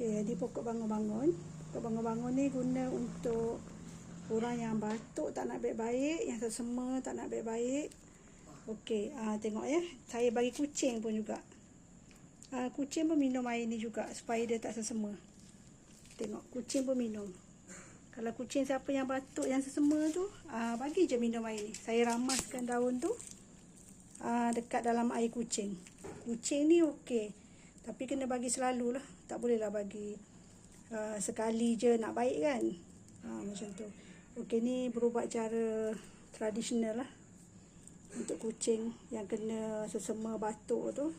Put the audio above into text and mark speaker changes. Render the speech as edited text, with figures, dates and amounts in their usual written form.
Speaker 1: Okey, jadi pokok bangun-bangun. Pokok bangun-bangun ni guna untuk orang yang batuk tak nak baik-baik, yang sesama tak nak baik-baik. Okey, tengok ya. Saya bagi kucing pun juga. Kucing pun minum air ni juga supaya dia tak sesama. Tengok, kucing pun minum. Kalau kucing siapa yang batuk yang sesama tu, bagi je minum air ni. Saya ramaskan daun tu dekat dalam air kucing. Kucing ni okey, tapi kena bagi selalu lah. Tak bolehlah bagi sekali je nak baik kan. Macam tu. Okey, ni berubat cara tradisional lah untuk kucing yang kena sesama batuk tu.